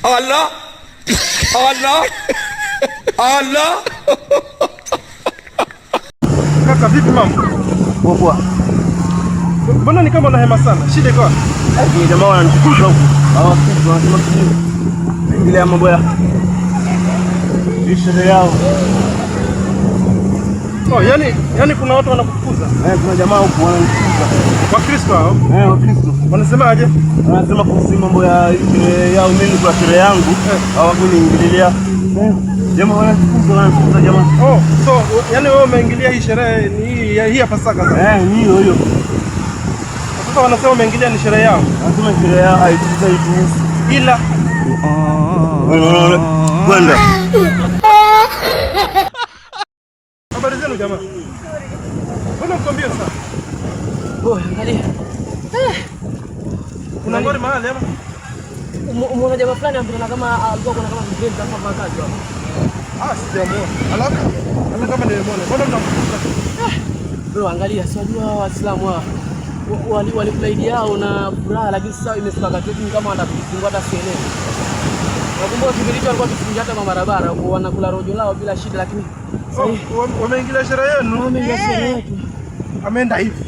Allah. Allah. Allah. Kaka vipi mambo? Poa. Mbona ni kama unahema sana? Shida iko wapi? Ni jamaa wananifukuza huko. Hawa sisi wanasema sijui. Ile mambo ya sherehe yao. Oh, yani kuna watu wanakufukuza? Kuna jamaa huko wananifukuza. Wakristo hao? Wakristo. Wanasemaje? Wanasema kuhusu mambo ya yao mimi kwa sherehe yangu. Hawakuniingililia. Jamaa wananifukuza jamaa. Oh, so yani wewe umeingilia hii sherehe ni hii ya Pasaka sasa? Hiyo. Sasa wanasema umeingilia ni sherehe yao. Wanasema sherehe yao haituhusu. Ila kwenda. Habari zenu jamaa? Mbona mko mbio sana? Angalia. Kuna ngori mahali ama? Umeona jamaa fulani ambaye kama alikuwa kuna kama mgeni kama makazi hapo. Sijamuona. Alafu kama nimemuona. Mbona mnamfukuza? Bro, angalia, sijua Waislamu hao walikulaidi yao na furaha, lakini sasa imefika wakati kama wanafungua hata CNN. Nakumbuka kipindi hicho walikuwa wakifungia hata barabara, wanakula rojo lao bila shida, lakini wameingilia sherehe yenu. Wameingilia sherehe yetu. Ameenda hivi.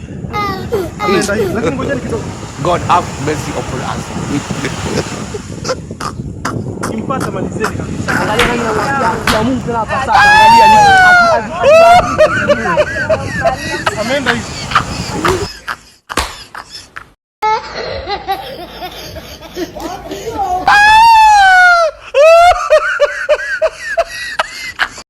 Lakini ngojeni kidogo. God have mercy upon us. Kimpata malizeni kabisa. Angalia nani ya Mungu tena hapa sasa. Angalia ni ameenda hivi.